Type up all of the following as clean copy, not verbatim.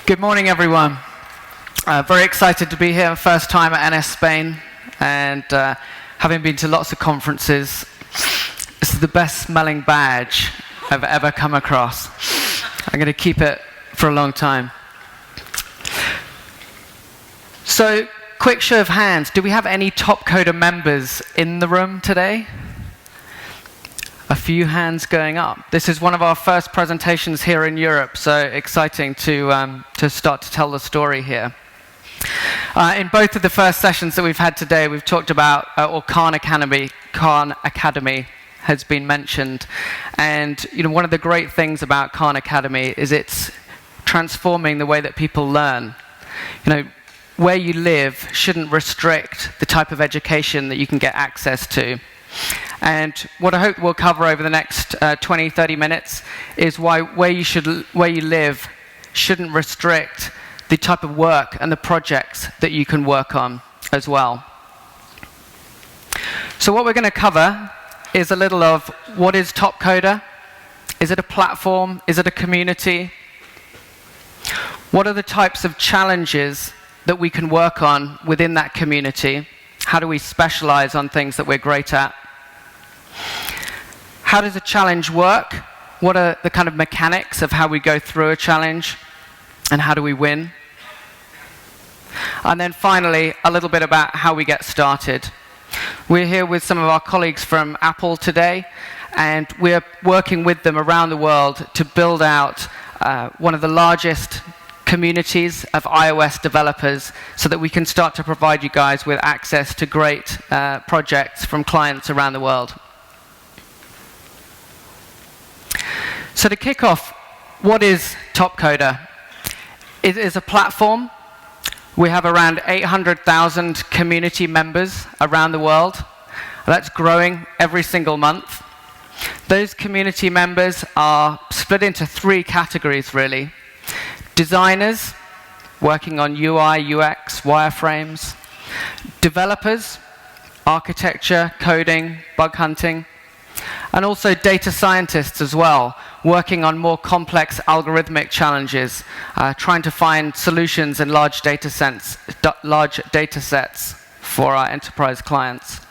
Good morning, everyone. Very excited to be here, first time at NSSpain, and having been to lots of conferences, this is the best smelling badge I've ever come across. I'm going to keep it for a long time. So, quick show of hands, do we have any Topcoder members in the room today? A few hands going up. This is one of our first presentations here in Europe, so exciting to start to tell the story here. In both of the first sessions that we've had today, we've talked about, or Khan Academy has been mentioned. And one of the great things about Khan Academy is it's transforming the way that people learn. Where you live shouldn't restrict the type of education that you can get access to. And what I hope we'll cover over the next 20, 30 minutes is why where you live shouldn't restrict the type of work and the projects that you can work on as well. So what we're going to cover is a little of what is Topcoder? Is it a platform? Is it a community? What are the types of challenges that we can work on within that community? How do we specialize on things that we're great at? How does a challenge work? What are the kind of mechanics of how we go through a challenge? And how do we win? And then finally, a little bit about how we get started. We're here with some of our colleagues from Apple today, and we're working with them around the world to build out one of the largest communities of iOS developers so that we can start to provide you guys with access to great projects from clients around the world. So to kick off, what is Topcoder? It is a platform. We have around 800,000 community members around the world. That's growing every single month. Those community members are split into three categories, really. Designers, working on UI, UX, wireframes. Developers, architecture, coding, bug hunting. And also data scientists as well, working on more complex algorithmic challenges, trying to find solutions in large data sets for our enterprise clients.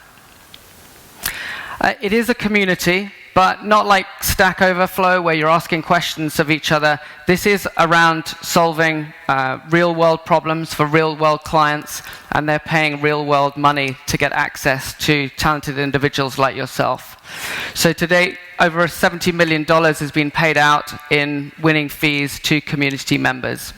It is a community, but not like Stack Overflow, where you're asking questions of each other. This is around solving real-world problems for real-world clients, and they're paying real-world money to get access to talented individuals like yourself. So to date, over $70 million has been paid out in winning fees to community members.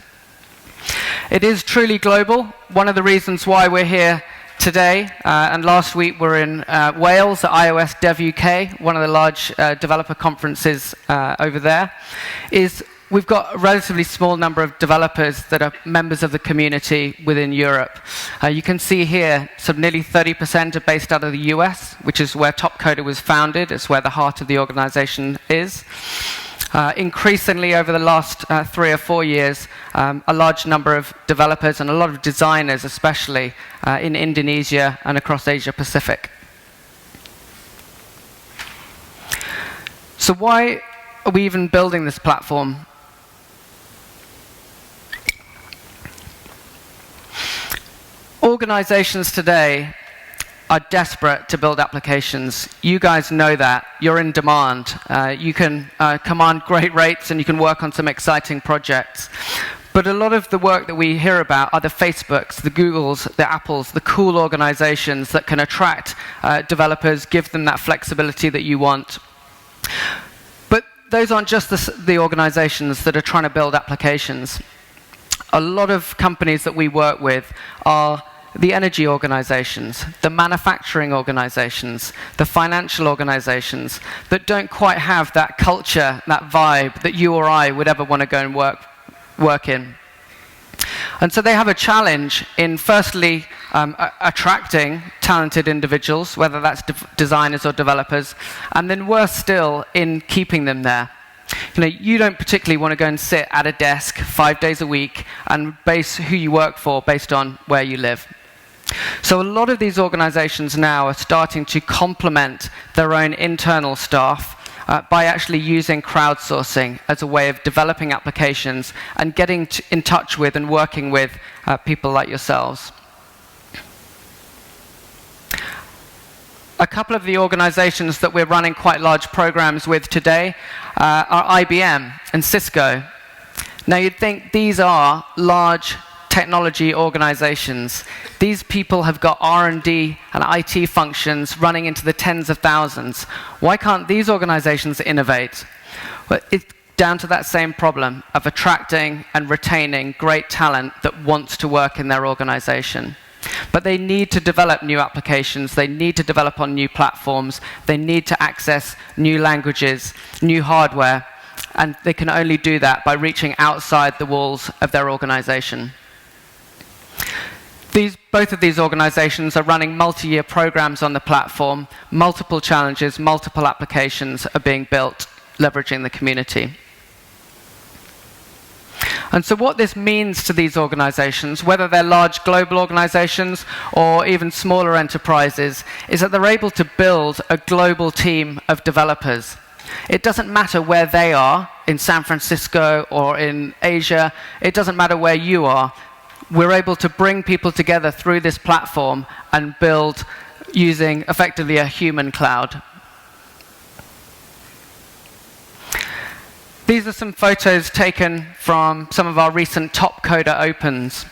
It is truly global. One of the reasons why we're here today, and last week we're in Wales at iOS Dev UK, one of the large developer conferences over there, is we've got a relatively small number of developers that are members of the community within Europe. You can see here, nearly 30% are based out of the US, which is where Topcoder was founded. It's where the heart of the organization is. Increasingly, over the last 3 or 4 years, a large number of developers and a lot of designers, especially in Indonesia and across Asia Pacific. So why are we even building this platform? Organizations today are desperate to build applications. You guys know that. You're in demand. You can command great rates and you can work on some exciting projects. But a lot of the work that we hear about are the Facebooks, the Googles, the Apples, the cool organizations that can attract developers, give them that flexibility that you want. But those aren't just the organizations that are trying to build applications. A lot of companies that we work with are the energy organizations, the manufacturing organizations, the financial organizations that don't quite have that culture, that vibe that you or I would ever want to go and work in. And so they have a challenge in firstly attracting talented individuals, whether that's designers or developers, and then worse still, in keeping them there. You don't particularly want to go and sit at a desk 5 days a week and base who you work for based on where you live. So a lot of these organizations now are starting to complement their own internal staff by actually using crowdsourcing as a way of developing applications and getting in touch with and working with people like yourselves. A couple of the organizations that we're running quite large programs with today are IBM and Cisco. Now, you'd think these are large technology organizations. These people have got R&D and IT functions running into the tens of thousands. Why can't these organizations innovate? Well, it's down to that same problem of attracting and retaining great talent that wants to work in their organization. But they need to develop new applications, they need to develop on new platforms, they need to access new languages, new hardware, and they can only do that by reaching outside the walls of their organization. Both of these organizations are running multi-year programs on the platform, multiple challenges, multiple applications are being built, leveraging the community. And so what this means to these organizations, whether they're large global organizations or even smaller enterprises, is that they're able to build a global team of developers. It doesn't matter where they are, in San Francisco or in Asia, it doesn't matter where you are. We're able to bring people together through this platform and build using effectively a human cloud. These are some photos taken from some of our recent Topcoder Opens.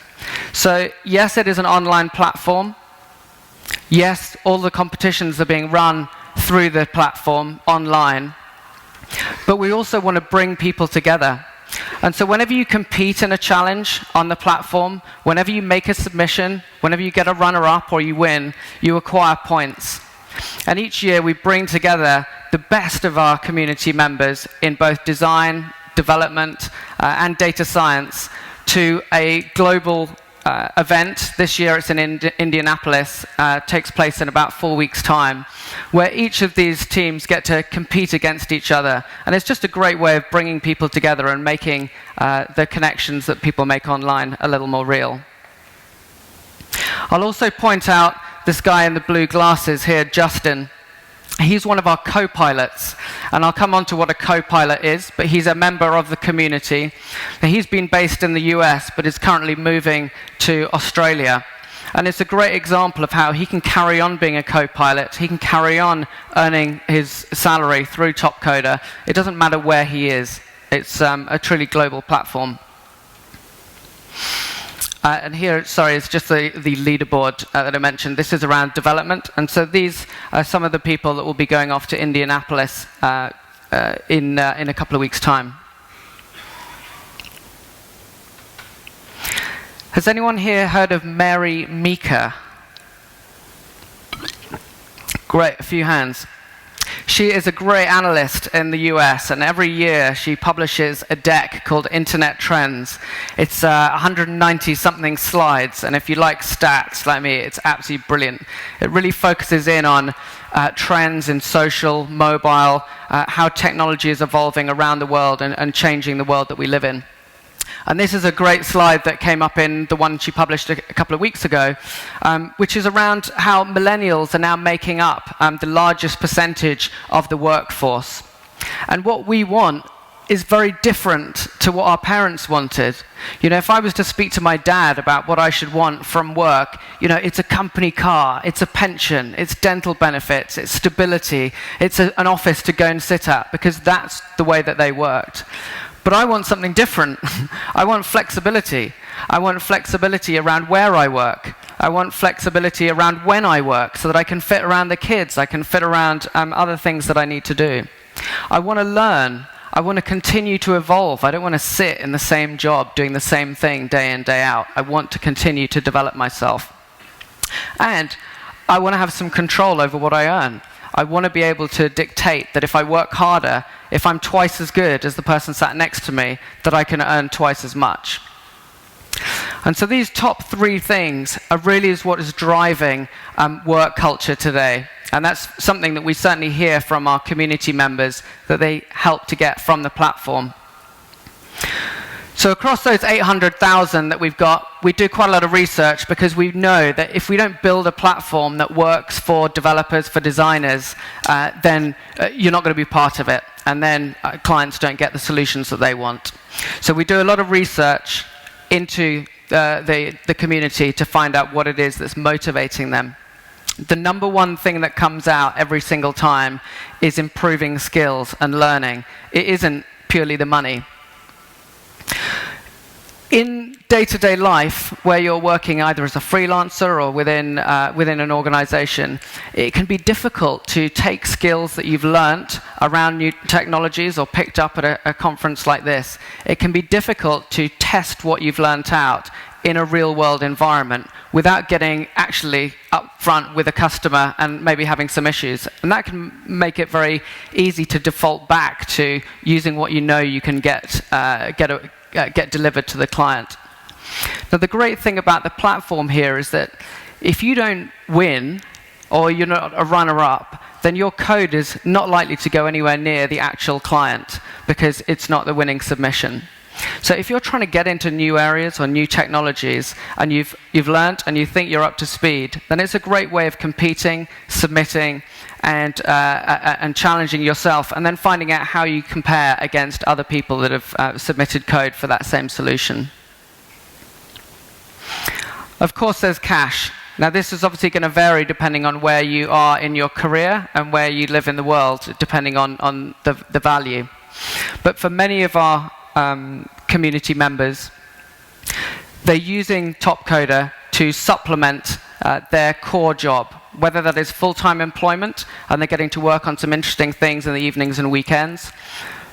So yes, it is an online platform. Yes, all the competitions are being run through the platform online. But we also want to bring people together. And so whenever you compete in a challenge on the platform, whenever you make a submission, whenever you get a runner-up or you win, you acquire points. And each year we bring together the best of our community members in both design, development, and data science to a global event. This year it's in Indianapolis, takes place in about 4 weeks' time, where each of these teams get to compete against each other. And it's just a great way of bringing people together and making the connections that people make online a little more real. I'll also point out this guy in the blue glasses here, Justin. He's one of our co-pilots, and I'll come on to what a co-pilot is, but he's a member of the community. He's been based in the US, but is currently moving to Australia. And it's a great example of how he can carry on being a co-pilot, he can carry on earning his salary through Topcoder. It doesn't matter where he is. It's a truly global platform. And here, sorry, it's just the leaderboard that I mentioned. This is around development. And so these are some of the people that will be going off to Indianapolis in a couple of weeks' time. Has anyone here heard of Mary Meeker? Great, a few hands. She is a great analyst in the US, and every year she publishes a deck called Internet Trends. It's 190-something slides, and if you like stats like me, it's absolutely brilliant. It really focuses in on trends in social, mobile, how technology is evolving around the world and changing the world that we live in. And this is a great slide that came up in the one she published a couple of weeks ago, which is around how millennials are now making up the largest percentage of the workforce. And what we want is very different to what our parents wanted. You know, if I was to speak to my dad about what I should want from work, you know, it's a company car, it's a pension, it's dental benefits, it's stability, it's an office to go and sit at, because that's the way that they worked. But I want something different. I want flexibility. I want flexibility around where I work. I want flexibility around when I work so that I can fit around the kids. I can fit around other things that I need to do. I want to learn. I want to continue to evolve. I don't want to sit in the same job doing the same thing day in, day out. I want to continue to develop myself. And I want to have some control over what I earn. I want to be able to dictate that if I work harder, if I'm twice as good as the person sat next to me, that I can earn twice as much. And so these top three things are really what is driving work culture today. And that's something that we certainly hear from our community members that they help to get from the platform. So across those 800,000 that we've got, we do quite a lot of research because we know that if we don't build a platform that works for developers, for designers, then you're not going to be part of it. And then clients don't get the solutions that they want. So we do a lot of research into the community to find out what it is that's motivating them. The number one thing that comes out every single time is improving skills and learning. It isn't purely the money. In day-to-day life, where you're working either as a freelancer or within an organization, it can be difficult to take skills that you've learnt around new technologies or picked up at a conference like this. It can be difficult to test what you've learnt out in a real-world environment without getting actually up front with a customer and maybe having some issues. And that can make it very easy to default back to using what you know you can get delivered to the client. Now, the great thing about the platform here is that if you don't win, or you're not a runner-up, then your code is not likely to go anywhere near the actual client because it's not the winning submission. So if you're trying to get into new areas or new technologies and you've learnt and you think you're up to speed, then it's a great way of competing, submitting, and challenging yourself, and then finding out how you compare against other people that have submitted code for that same solution. Of course, there's cash. Now, this is obviously going to vary depending on where you are in your career and where you live in the world, depending on the value. But for many of our community members, they're using Topcoder to supplement their core job, whether that is full-time employment and they're getting to work on some interesting things in the evenings and weekends.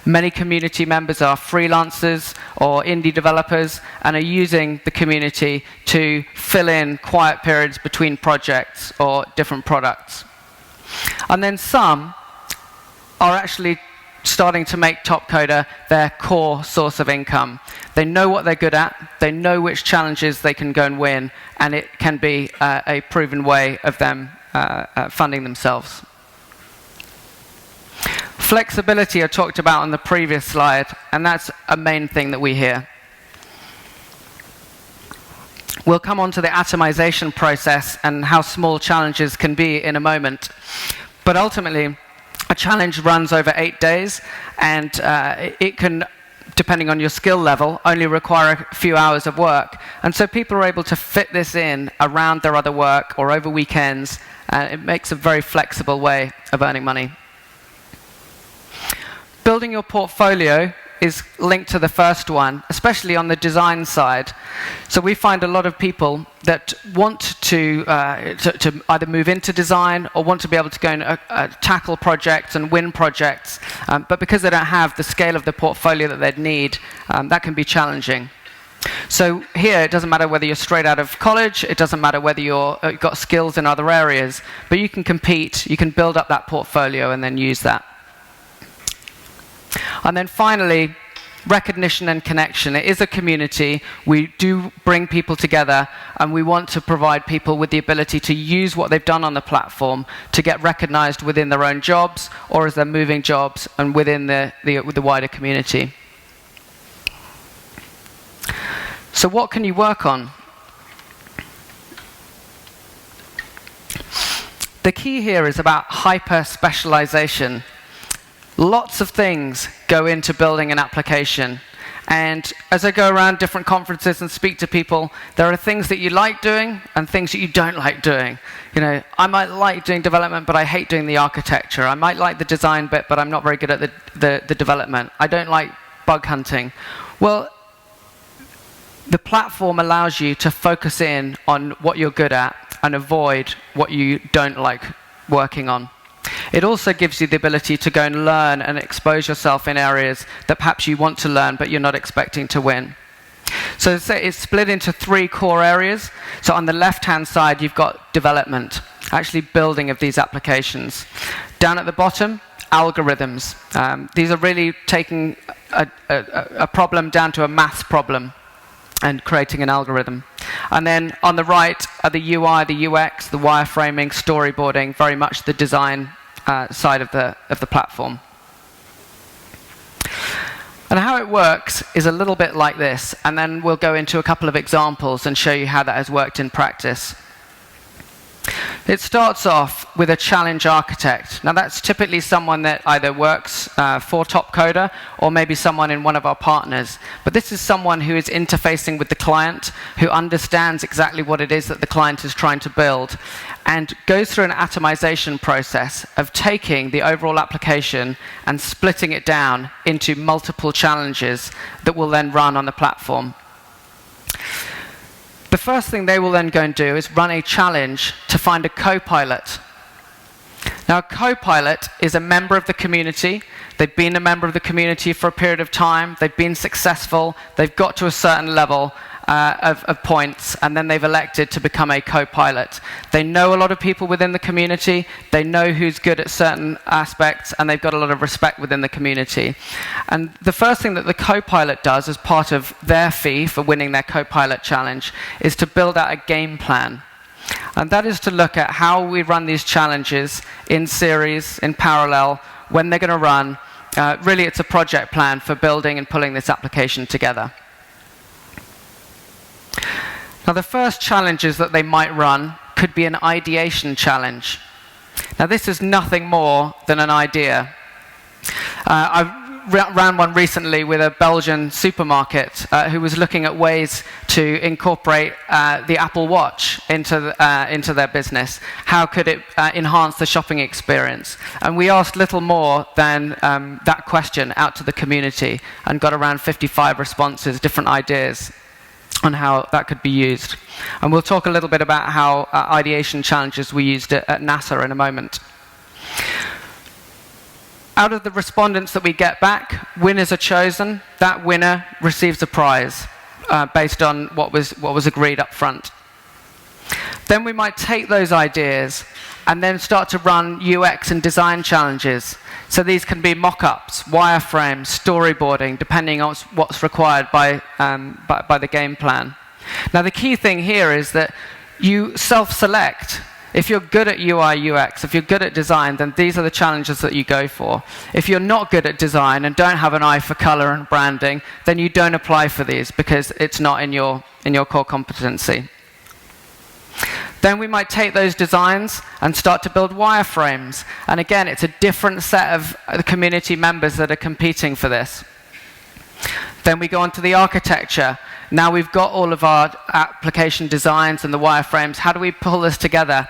Many community members are freelancers or indie developers and are using the community to fill in quiet periods between projects or different products. And then some are actually starting to make Topcoder their core source of income. They know what they're good at, they know which challenges they can go and win, and it can be a proven way of them funding themselves. Flexibility I talked about on the previous slide, and that's a main thing that we hear. We'll come on to the atomization process and how small challenges can be in a moment. But ultimately, a challenge runs over 8 days, and it can, depending on your skill level, only require a few hours of work. And so people are able to fit this in around their other work or over weekends, and it makes a very flexible way of earning money. Building your portfolio is linked to the first one, especially on the design side. So we find a lot of people that want to either move into design or want to be able to go and tackle projects and win projects, but because they don't have the scale of the portfolio that they'd need, that can be challenging. So here, it doesn't matter whether you're straight out of college, it doesn't matter whether you've got skills in other areas, but you can compete, you can build up that portfolio and then use that. And then finally, recognition and connection. It is a community. We do bring people together, and we want to provide people with the ability to use what they've done on the platform to get recognized within their own jobs or as they're moving jobs and within the wider community. So what can you work on? The key here is about hyper-specialization. Lots of things go into building an application. And as I go around different conferences and speak to people, there are things that you like doing and things that you don't like doing. You know, I might like doing development, but I hate doing the architecture. I might like the design bit, but I'm not very good at the development. I don't like bug hunting. Well, the platform allows you to focus in on what you're good at and avoid what you don't like working on. It also gives you the ability to go and learn and expose yourself in areas that perhaps you want to learn, but you're not expecting to win. So it's split into 3 core areas. So on the left-hand side, you've got development, actually building of these applications. Down at the bottom, algorithms. These are really taking a problem down to a maths problem and creating an algorithm. And then on the right are the UI, the UX, the wireframing, storyboarding, very much the design side of the platform. And how it works is a little bit like this, and then we'll go into a couple of examples and show you how that has worked in practice. It starts off with a challenge architect. Now that's typically someone that either works for Topcoder or maybe someone in one of our partners. But this is someone who is interfacing with the client, who understands exactly what it is that the client is trying to build, and goes through an atomization process of taking the overall application and splitting it down into multiple challenges that will then run on the platform. The first thing they will then go and do is run a challenge to find a co-pilot. Now, a co-pilot is a member of the community. They've been a member of the community for a period of time. They've been successful. They've got to a certain level of points, and then they've elected to become a co-pilot. They know a lot of people within the community. They know who's good at certain aspects, and they've got a lot of respect within the community. And the first thing that the co-pilot does as part of their fee for winning their co-pilot challenge is to build out a game plan. And that is to look at how we run these challenges in series, in parallel, when they're going to run. Really, it's a project plan for building and pulling this application together. Now, the first challenges that they might run could be an ideation challenge. Now, this is nothing more than an idea. I ran one recently with a Belgian supermarket who was looking at ways to incorporate the Apple Watch into their business. How could it enhance the shopping experience? And we asked little more than that question out to the community and got around 55 responses, different ideas on how that could be used. And we'll talk a little bit about how ideation challenges were used at NASA in a moment. Out of the respondents that we get back, winners are chosen. That winner receives a prize based on what was agreed up front. Then we might take those ideas and then start to run UX and design challenges. So these can be mock-ups, wireframes, storyboarding, depending on what's required by the game plan. Now, the key thing here is that you self-select. If you're good at UI, UX, if you're good at design, then these are the challenges that you go for. If you're not good at design and don't have an eye for color and branding, then you don't apply for these because it's not in your core competency. Then we might take those designs and start to build wireframes. And again, it's a different set of community members that are competing for this. Then we go on to the architecture. Now we've got all of our application designs and the wireframes. How do we pull this together?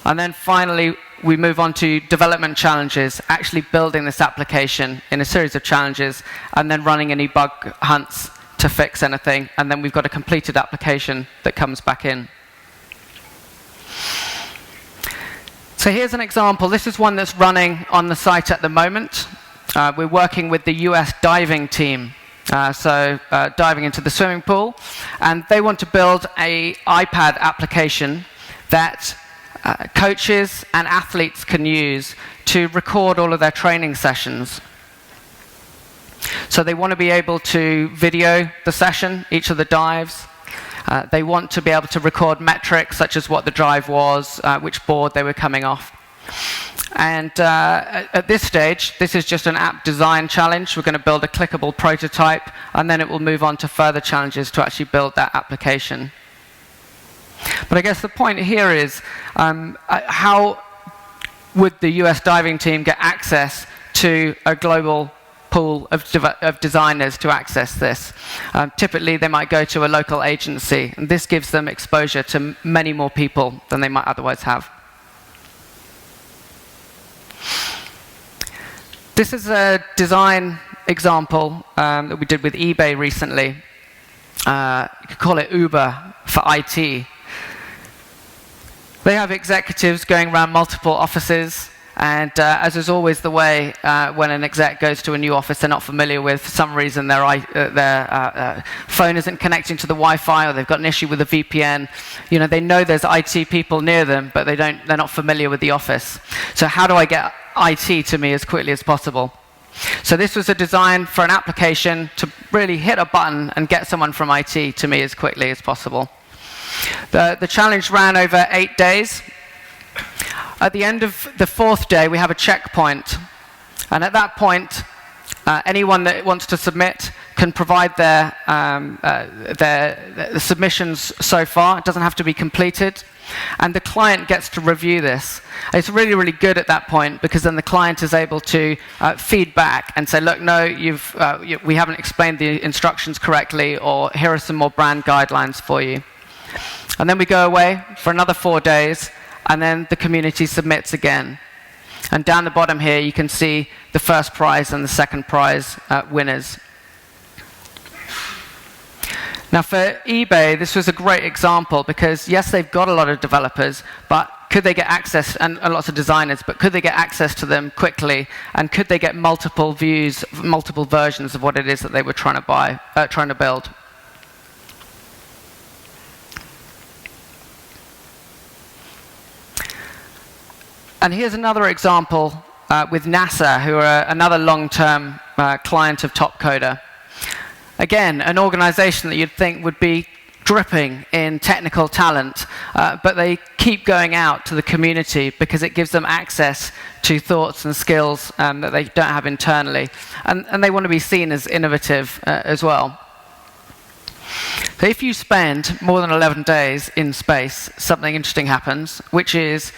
And then finally, we move on to development challenges, actually building this application in a series of challenges, and then running any bug hunts to fix anything, and then we've got a completed application that comes back in. So here's an example. This is one that's running on the site at the moment. We're working with the US diving team, diving into the swimming pool, and they want to build an iPad application that coaches and athletes can use to record all of their training sessions. So they want to be able to video the session, each of the dives. They want to be able to record metrics, such as what the dive was, which board they were coming off. And at this stage, this is just an app design challenge. We're going to build a clickable prototype, and then it will move on to further challenges to actually build that application. But I guess the point here is, how would the US diving team get access to a global pool of designers to access this? Typically, they might go to a local agency, and this gives them exposure to many more people than they might otherwise have. This is a design example that we did with eBay recently. You could call it Uber for IT. They have executives going around multiple offices, and as is always the way, when an exec goes to a new office they're not familiar with, for some reason their phone isn't connecting to the Wi-Fi, or they've got an issue with the VPN. You know, they know there's IT people near them, but they're not familiar with the office. So how do I get IT to me as quickly as possible? So this was a design for an application to really hit a button and get someone from IT to me as quickly as possible. The challenge ran over 8 days. At the end of the 4th day, we have a checkpoint. And at that point, Anyone that wants to submit can provide their submissions so far. It doesn't have to be completed. And the client gets to review this. It's really, really good at that point, because then the client is able to feed back and say, look, no, we haven't explained the instructions correctly, or here are some more brand guidelines for you. And then we go away for another 4 days, and then the community submits again. And down the bottom here, you can see the first prize and the second prize winners. Now, for eBay, this was a great example, because yes, they've got a lot of developers, but could they get access, and lots of designers, but could they get access to them quickly, and could they get multiple views, multiple versions of what it is that they were trying to build? And here's another example with NASA, who are another long-term client of Topcoder. Again, an organization that you'd think would be dripping in technical talent, but they keep going out to the community because it gives them access to thoughts and skills that they don't have internally. And they want to be seen as innovative as well. So if you spend more than 11 days in space, something interesting happens, which is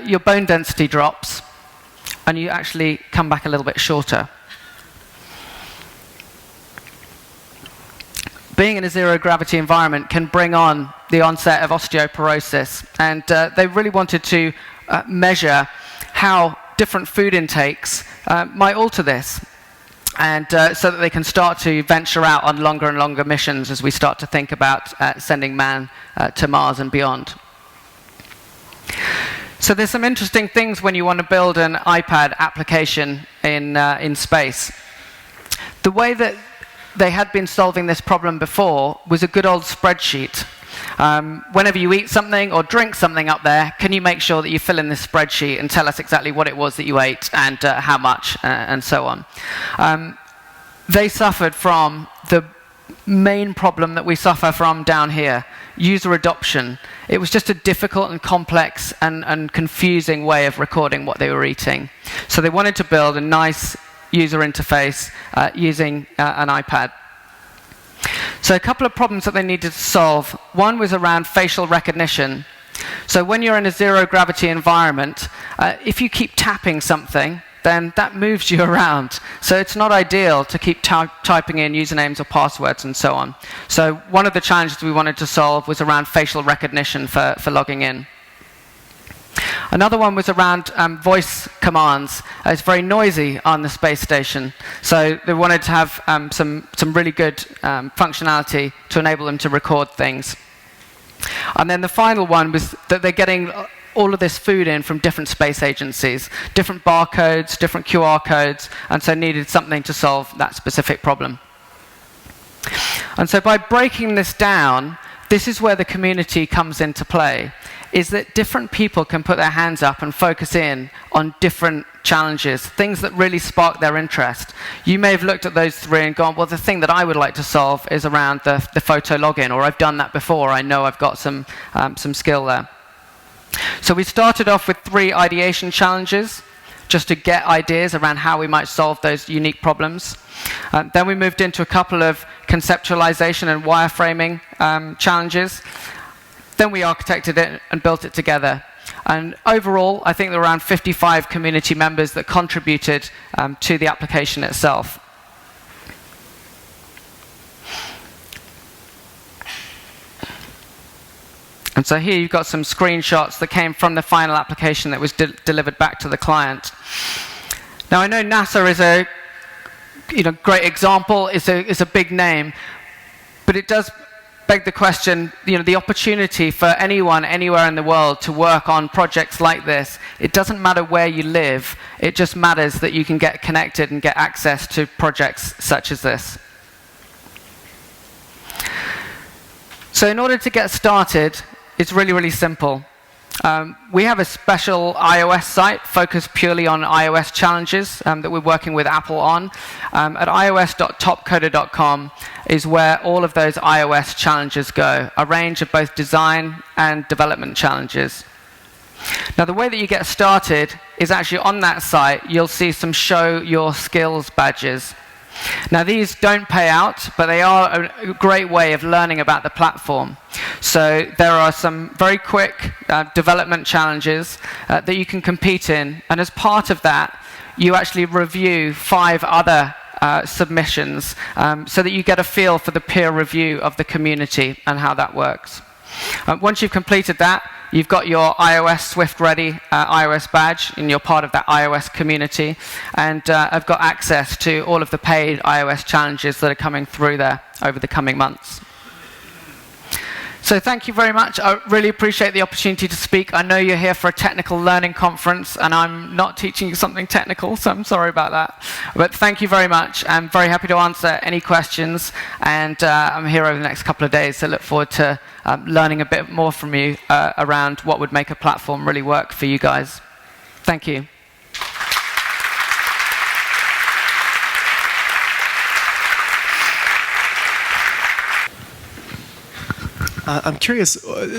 your bone density drops, and you actually come back a little bit shorter. Being in a zero-gravity environment can bring on the onset of osteoporosis, and they really wanted to measure how different food intakes might alter this, and so that they can start to venture out on longer and longer missions as we start to think about sending man to Mars and beyond. So there's some interesting things when you want to build an iPad application in space. The way that they had been solving this problem before was a good old spreadsheet. Whenever you eat something or drink something up there, can you make sure that you fill in this spreadsheet and tell us exactly what it was that you ate and how much and so on. They suffered from the main problem that we suffer from down here, user adoption. It was just a difficult and complex and confusing way of recording what they were eating. So they wanted to build a nice user interface using an iPad. So a couple of problems that they needed to solve. One was around facial recognition. So when you're in a zero-gravity environment, if you keep tapping something, then that moves you around. So it's not ideal to keep typing in usernames or passwords and so on. So one of the challenges we wanted to solve was around facial recognition for logging in. Another one was around voice commands. It's very noisy on the space station, so they wanted to have some really good functionality to enable them to record things. And then the final one was that they're getting all of this food in from different space agencies, different barcodes, different QR codes, and so needed something to solve that specific problem. And so by breaking this down, this is where the community comes into play, is that different people can put their hands up and focus in on different challenges, things that really spark their interest. You may have looked at those three and gone, well, the thing that I would like to solve is around the photo login, or I've done that before, I know I've got some skill there. So we started off with 3 ideation challenges, just to get ideas around how we might solve those unique problems. Then we moved into a couple of conceptualization and wireframing challenges. Then we architected it and built it together. And overall, I think there were around 55 community members that contributed to the application itself. And so here you've got some screenshots that came from the final application that was delivered back to the client. Now, I know NASA is a great example, it's a big name, but it does beg the question, the opportunity for anyone, anywhere in the world to work on projects like this. It doesn't matter where you live, it just matters that you can get connected and get access to projects such as this. So in order to get started, it's really, really simple. We have a special iOS site focused purely on iOS challenges that we're working with Apple on. At ios.topcoder.com is where all of those iOS challenges go, a range of both design and development challenges. Now, the way that you get started is actually on that site, you'll see some show your skills badges. Now, these don't pay out, but they are a great way of learning about the platform. So there are some very quick development challenges that you can compete in, and as part of that, you actually review 5 other submissions so that you get a feel for the peer review of the community and how that works. Once you've completed that, you've got your iOS Swift Ready iOS badge, and you're part of that iOS community. And I've got access to all of the paid iOS challenges that are coming through there over the coming months. So thank you very much. I really appreciate the opportunity to speak. I know you're here for a technical learning conference, and I'm not teaching you something technical, so I'm sorry about that. But thank you very much. I'm very happy to answer any questions, and I'm here over the next couple of days, so look forward to learning a bit more from you around what would make a platform really work for you guys. Thank you. I'm curious,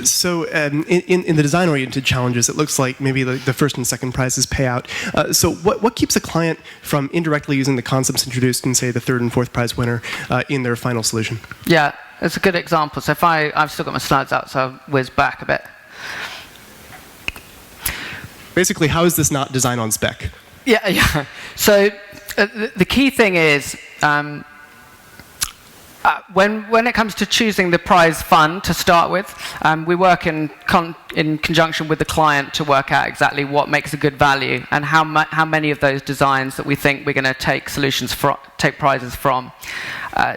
so in the design-oriented challenges, it looks like maybe the first and second prizes pay out. So what keeps a client from indirectly using the concepts introduced in, say, the third and fourth prize winner in their final solution? Yeah, that's a good example. So if I've still got my slides out, so I'll whiz back a bit. Basically, how is this not design on spec? Yeah. So the key thing is, when it comes to choosing the prize fund to start with, we work in conjunction with the client to work out exactly what makes a good value and how many of those designs that we think we're going to take take prizes from.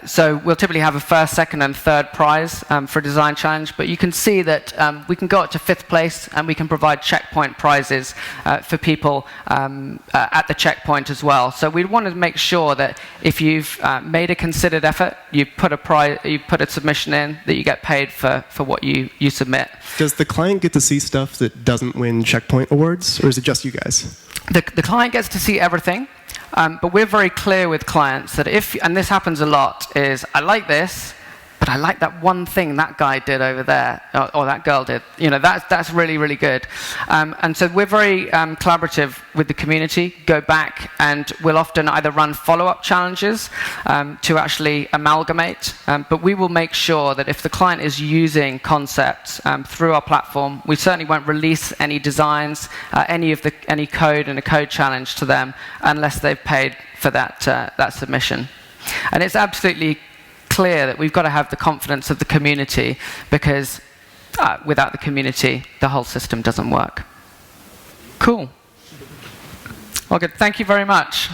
So we'll typically have a first, second, and third prize for a design challenge, but you can see that we can go up to 5th place, and we can provide checkpoint prizes for people at the checkpoint as well. So we want to make sure that if you've made a considered effort, you put a submission in, that you get paid for what you submit. Does the client get to see stuff that doesn't win checkpoint awards, or is it just you guys? The client gets to see everything. But we're very clear with clients that and this happens a lot, is I like this, but I like that one thing that guy did over there, or that girl did. You know, that's really, really good. And so we're very collaborative with the community, go back, and we'll often either run follow-up challenges to actually amalgamate. But we will make sure that if the client is using concepts through our platform, we certainly won't release any designs, any code in a code challenge to them unless they've paid for that submission. And it's absolutely clear that we've got to have the confidence of the community, because without the community, the whole system doesn't work. Cool. Well, good. Thank you very much.